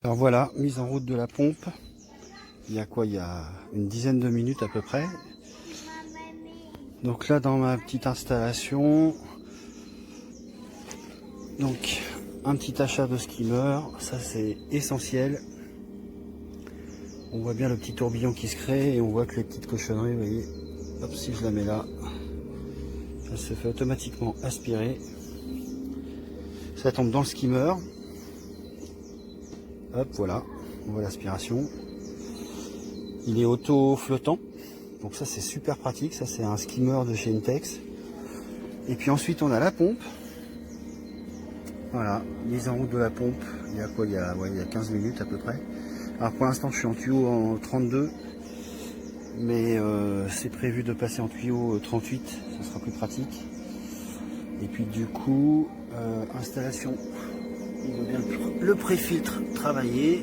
Alors voilà, mise en route de la pompe. Il y a quoi? Il y a une dizaine de minutes à peu près. Donc là, dans ma petite installation, donc un petit achat de skimmer, ça c'est essentiel. On voit bien le petit tourbillon qui se crée et on voit que les petites cochonneries, vous voyez, hop, si je la mets là, elle se fait automatiquement aspirer. Ça tombe dans le skimmer. Hop, voilà, on voit l'aspiration. Il est auto-flottant, donc ça c'est super pratique. Ça c'est un skimmer de chez Intex. Et puis ensuite on a la pompe. Voilà, mise en route de la pompe. Il y a quoi? Il y a 15 minutes à peu près. Alors pour l'instant je suis en tuyau en 32, mais c'est prévu de passer en tuyau 38, ça sera plus pratique. Et puis du coup, installation, il veut bien le pré-filtre travailler.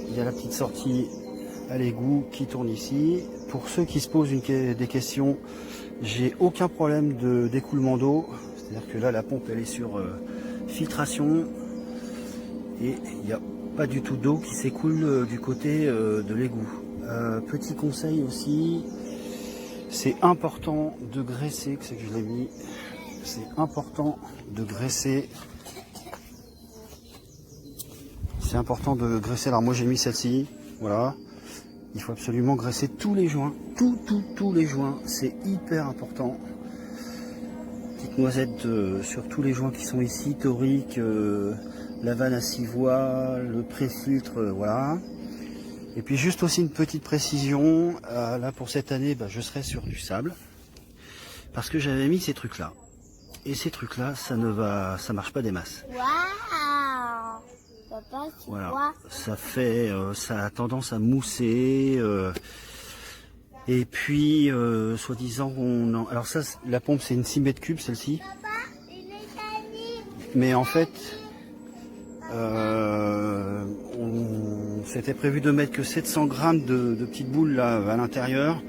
Il y a la petite sortie à l'égout qui tourne ici. Pour ceux qui se posent des questions, j'ai aucun problème d'écoulement d'eau. C'est-à-dire que là la pompe elle est sur filtration et il n'y a pas du tout d'eau qui s'écoule du côté de l'égout. Petit conseil aussi, c'est important de graisser, que c'est que je l'ai mis, c'est important de graisser. C'est important de graisser. Alors moi j'ai mis celle-ci, voilà. Il faut absolument graisser tous les joints, tous les joints, c'est hyper important. Petite noisette sur tous les joints qui sont ici, torique, la vanne à 6 voies, le pré-filtre, voilà. Et puis juste aussi une petite précision, là pour cette année, je serai sur du sable, parce que j'avais mis ces trucs là. Et ces trucs là, ça marche pas des masses. Waouh! Papa, tu Voilà, vois? ça a tendance à mousser. Et puis, soi-disant, alors ça, la pompe, c'est une 6 mètres cubes, celle-ci. Papa, une mécanique! Mais en fait, c'était prévu de mettre que 700 grammes de petites boules là à l'intérieur.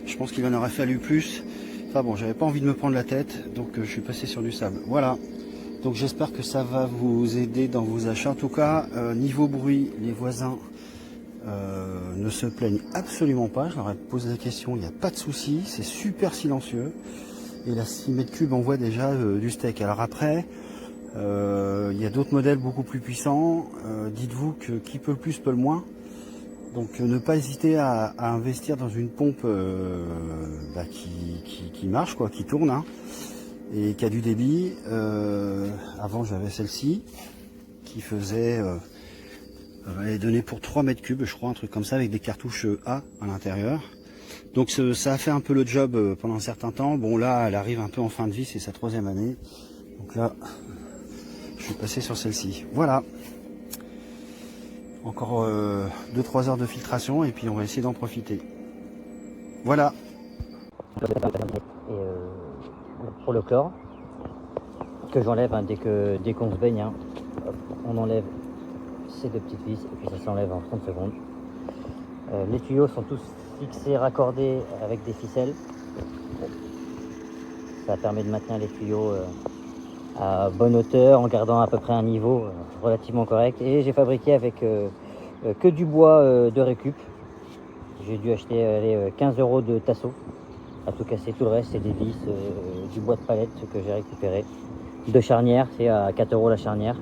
Je pense qu'il en aurait fallu plus. Enfin bon, j'avais pas envie de me prendre la tête, donc je suis passé sur du sable. Voilà. Donc j'espère que ça va vous aider dans vos achats. En tout cas, niveau bruit, les voisins ne se plaignent absolument pas. Je leur ai posé la question, il n'y a pas de souci, c'est super silencieux. Et la 6 mètres cubes envoie déjà du steak. Alors après, il y a d'autres modèles beaucoup plus puissants. Dites-vous que qui peut le plus peut le moins. Donc ne pas hésiter à investir dans une pompe qui marche, quoi, qui tourne, hein, et qui a du débit. Avant j'avais celle-ci qui faisait, elle est donnée pour 3 mètres cubes, je crois, un truc comme ça, avec des cartouches A à l'intérieur. Donc ça a fait un peu le job pendant un certain temps. Bon là elle arrive un peu en fin de vie, c'est sa 3e année. Donc là je suis passé sur celle-ci. Voilà. Encore 2-3 heures de filtration et puis on va essayer d'en profiter. Voilà. Et pour le chlore, que j'enlève dès qu'on se baigne, hein. Hop, on enlève ces deux petites vis et puis ça s'enlève en 30 secondes. Les tuyaux sont tous fixés, raccordés avec des ficelles. Ça permet de maintenir les tuyaux à bonne hauteur en gardant à peu près un niveau relativement correct. Et j'ai fabriqué avec que du bois de récup. J'ai dû acheter 15 € de tasseau. À tout casser, tout le reste c'est des vis, du bois de palette que j'ai récupéré. De charnière, c'est à 4 € la charnière.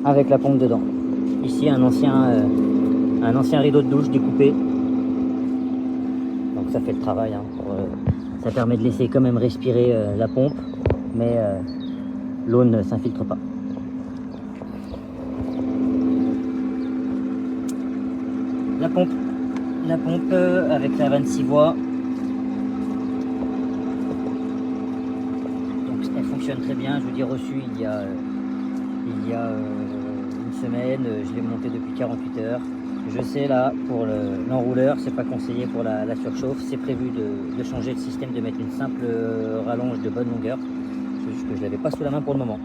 Avec la pompe dedans. Ici un ancien rideau de douche découpé. Donc ça fait le travail, hein, ça permet de laisser quand même respirer la pompe, mais l'eau ne s'infiltre pas. La pompe avec la vanne 6 voies. Donc elle fonctionne très bien. Je vous dis, reçu il y a une semaine. Je l'ai monté depuis 48 heures. Je sais là pour l'enrouleur, c'est pas conseillé pour la surchauffe. C'est prévu de changer le système, de mettre une simple rallonge de bonne longueur. C'est juste que je l'avais pas sous la main pour le moment.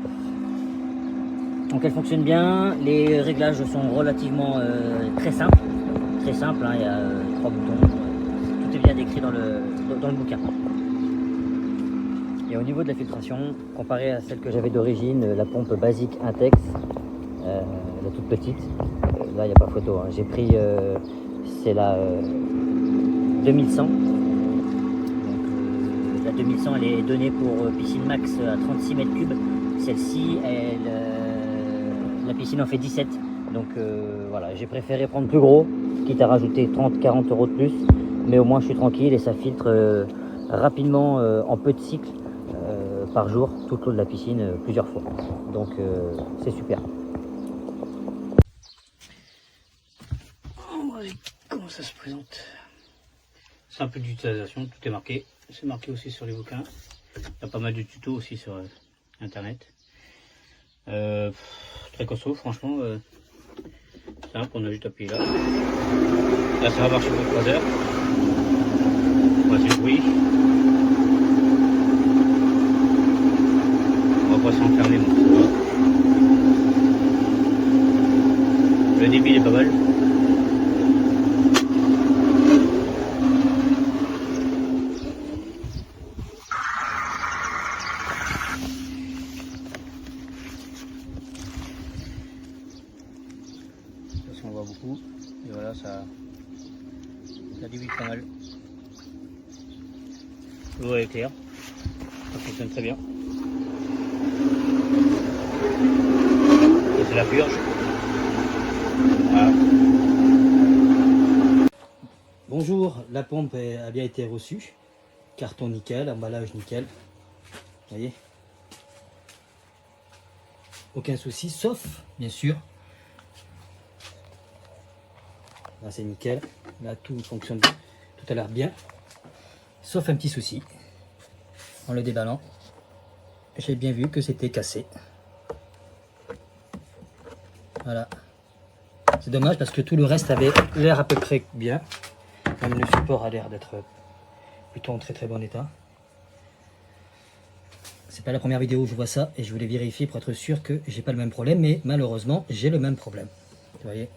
Donc elle fonctionne bien. Les réglages sont relativement très simples. Très simple, hein, il y a 3 boutons, tout est bien décrit dans le bouquin. Et au niveau de la filtration, comparé à celle que j'avais d'origine, la pompe basique Intex, la toute petite, là il n'y a pas photo, hein. J'ai pris, c'est la 2100. Donc, la 2100 elle est donnée pour piscine max à 36 mètres cubes. Celle-ci, la piscine en fait 17. Donc voilà, j'ai préféré prendre plus gros, quitte à rajouter 30-40 € de plus. Mais au moins je suis tranquille et ça filtre rapidement en peu de cycles par jour, tout le tour de la piscine plusieurs fois. Donc c'est super. On va voir comment ça se présente. C'est un peu d'utilisation, tout est marqué. C'est marqué aussi sur les bouquins. Il y a pas mal de tutos aussi sur internet. Très costaud, franchement. Simple, on a juste appuyé là. Là, ça va marcher pour 3 heures. On va passer le bruit. On va pas s'enfermer, bon, ça va. Le débit il est pas mal. On voit beaucoup et voilà, ça débute pas mal. L'eau est claire, ça fonctionne très bien. Et c'est la purge. Voilà. Bonjour, la pompe a bien été reçue. Carton nickel, emballage nickel. Vous voyez, aucun souci, sauf bien sûr. Là c'est nickel, là tout fonctionne, tout a l'air bien, sauf un petit souci. En le déballant, j'ai bien vu que c'était cassé. Voilà, c'est dommage parce que tout le reste avait l'air à peu près bien. Même le support a l'air d'être plutôt en très bon état. C'est pas la première vidéo où je vois ça et je voulais vérifier pour être sûr que j'ai pas le même problème, mais malheureusement j'ai le même problème. Vous voyez,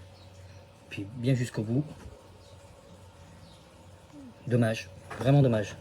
puis bien jusqu'au bout. Dommage, vraiment dommage.